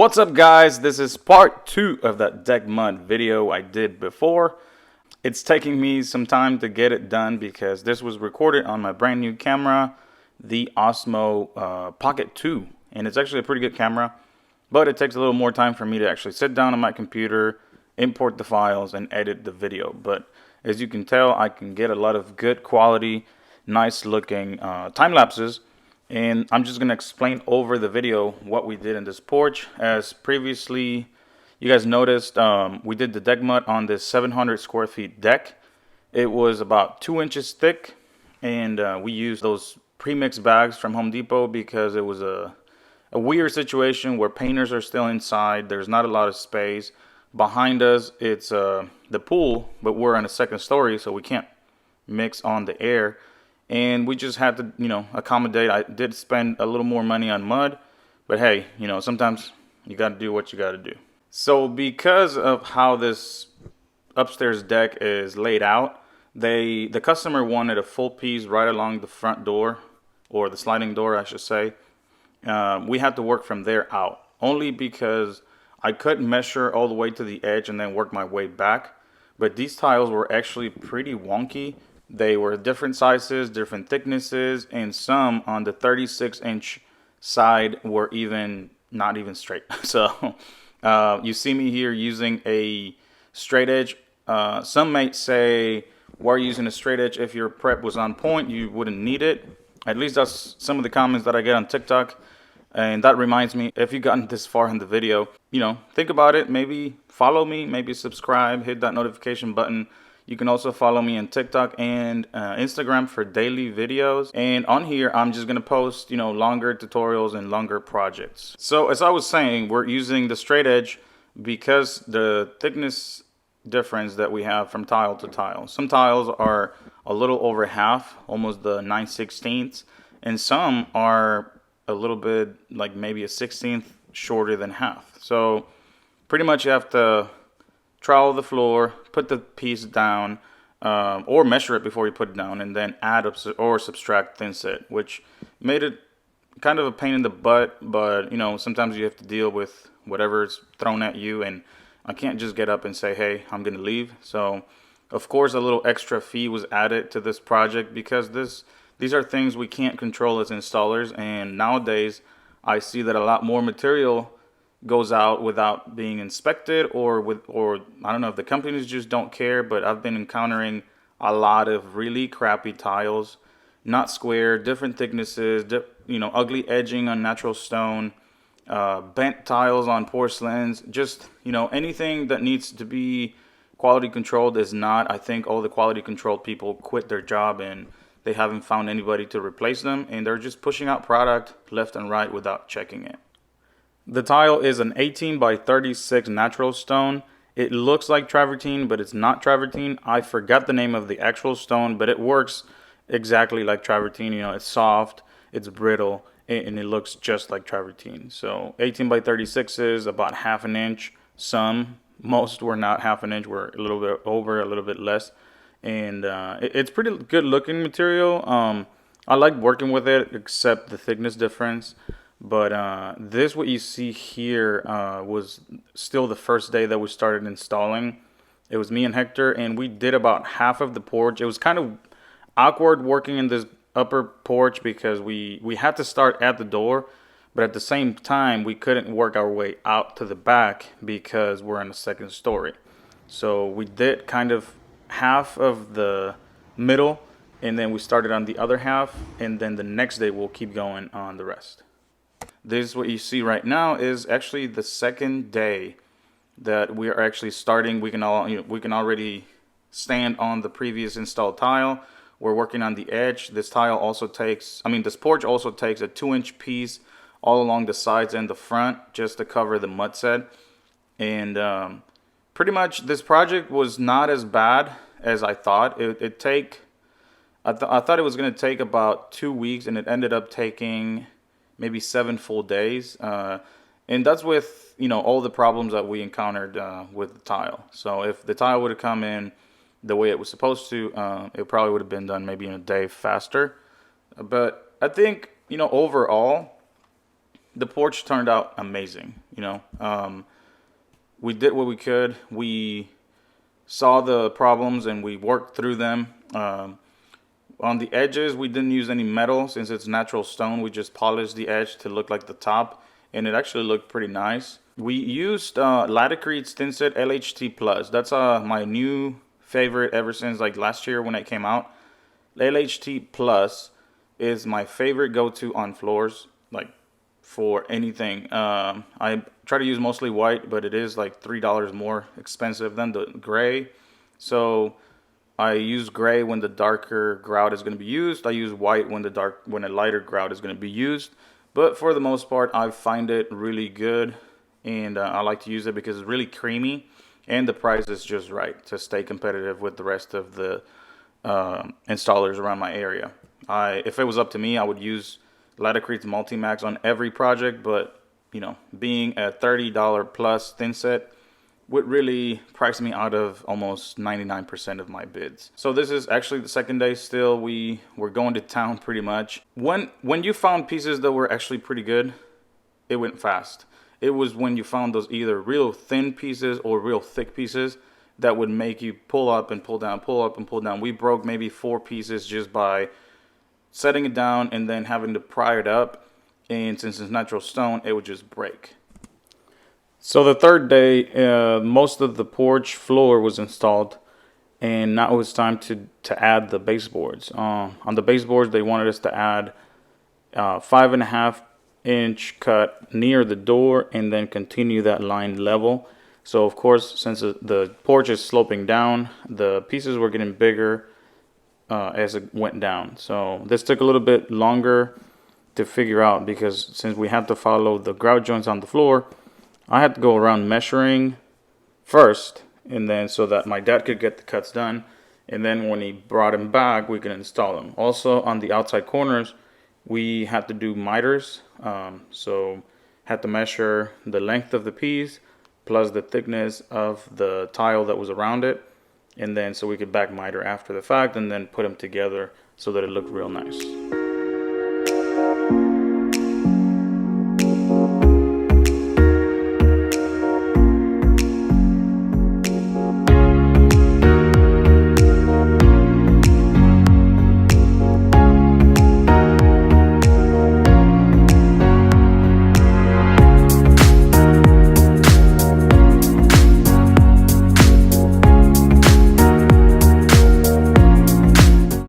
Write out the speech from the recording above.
What's up, guys? This is part 2 of that deck mud video I did before. It's taking me some time to get it done because this was recorded on my brand new camera, the Osmo Pocket 2, and it's actually a pretty good camera, but it takes a little more time for me to actually sit down on my computer, import the files, and edit the video. But as you can tell, I can get a lot of good quality, nice looking time lapses. And I'm just going to explain over the video what we did in this porch. As previously, you guys noticed, we did the deck mud on this 700 square feet deck. It was about 2 inches thick, and we used those pre-mixed bags from Home Depot because it was a weird situation where painters are still inside. There's not a lot of space. Behind us, it's the pool, but we're on a second story, so we can't mix on the air. And we just had to, accommodate. I did spend a little more money on mud, but hey, sometimes you got to do what you got to do. So because of how this upstairs deck is laid out, the customer wanted a full piece right along the front door, or the sliding door, I should say. We had to work from there out, only because I couldn't measure all the way to the edge and then work my way back. But these tiles were actually pretty wonky. They were different sizes, different thicknesses, and some on the 36-inch side were not even straight. So you see me here using a straight edge. Some might say, why are you using a straight edge? If your prep was on point, you wouldn't need it. At least that's some of the comments that I get on TikTok. And that reminds me, if you've gotten this far in the video, think about it. Maybe follow me, maybe subscribe, hit that notification button. You can also follow me on TikTok and Instagram for daily videos. And on here, I'm just going to post, longer tutorials and longer projects. So as I was saying, we're using the straight edge because the thickness difference that we have from tile to tile. Some tiles are a little over half, almost the 9/16, and some are a little bit like maybe a 16th shorter than half. So pretty much you have to trowel the floor, put the piece down, or measure it before you put it down, and then add or subtract thinset, which made it kind of a pain in the butt. But sometimes you have to deal with whatever's thrown at you, and I can't just get up and say, hey, I'm gonna leave. So of course a little extra fee was added to this project because these are things we can't control as installers, and nowadays I see that a lot more material goes out without being inspected, or I don't know if the companies just don't care, but I've been encountering a lot of really crappy tiles, not square, different thicknesses, ugly edging on natural stone, bent tiles on porcelains, just anything that needs to be quality controlled is not. I think all the quality control people quit their job and they haven't found anybody to replace them, and they're just pushing out product left and right without checking it. The tile is an 18 by 36 natural stone. It looks like travertine, but it's not travertine. I forgot the name of the actual stone, but it works exactly like travertine. It's soft, it's brittle, and it looks just like travertine. So 18 by 36 is about half an inch. Most were not half an inch, were a little bit over, a little bit less. And it's pretty good looking material. I like working with it, except the thickness difference. But what you see here was still the first day that we started installing. It was me and Hector, and we did about half of the porch. It was kind of awkward working in this upper porch because we had to start at the door, but at the same time we couldn't work our way out to the back because we're in the second story. So we did kind of half of the middle, and then we started on the other half, and then the next day we'll keep going on the rest. This, what you see right now, is actually the second day that we are actually starting. We can already stand on the previous installed tile. We're working on the edge. This porch also takes a 2-inch piece all along the sides and the front just to cover the mud set. And pretty much this project was not as bad as I thought. I thought it was going to take about 2 weeks, and it ended up taking maybe 7 full days, and that's with all the problems that we encountered with the tile. So if the tile would have come in the way it was supposed to, it probably would have been done maybe in a day faster. But I think overall the porch turned out amazing. You know, we did what we could. We saw the problems and we worked through them. On the edges, we didn't use any metal since it's natural stone. We just polished the edge to look like the top, and it actually looked pretty nice. We used Latticrete's Thinset LHT Plus. That's my new favorite ever since like last year when it came out. LHT Plus is my favorite go-to on floors, like for anything. I try to use mostly white, but it is like $3 more expensive than the gray. So I use gray when the darker grout is going to be used. I use white when a lighter grout is going to be used. But for the most part, I find it really good, and I like to use it because it's really creamy, and the price is just right to stay competitive with the rest of the installers around my area. If it was up to me, I would use Latticrete's Multimax on every project, but you know, being a $30 plus thinset would really price me out of almost 99% of my bids. So this is actually the second day still. We were going to town pretty much. When you found pieces that were actually pretty good, it went fast. It was when you found those either real thin pieces or real thick pieces that would make you pull up and pull down, pull up and pull down. We broke maybe 4 pieces just by setting it down and then having to pry it up. And since it's natural stone, it would just break. So the third day, most of the porch floor was installed, and now it was time to add the baseboards. On the baseboards, they wanted us to add 5.5-inch cut near the door and then continue that line level. So of course, since the porch is sloping down, the pieces were getting bigger as it went down. So this took a little bit longer to figure out because since we had to follow the grout joints on the floor, I had to go around measuring first, and then so that my dad could get the cuts done, and then when he brought them back, we could install them. Also, on the outside corners, we had to do miters, so had to measure the length of the piece plus the thickness of the tile that was around it, and then so we could back miter after the fact, and then put them together so that it looked real nice.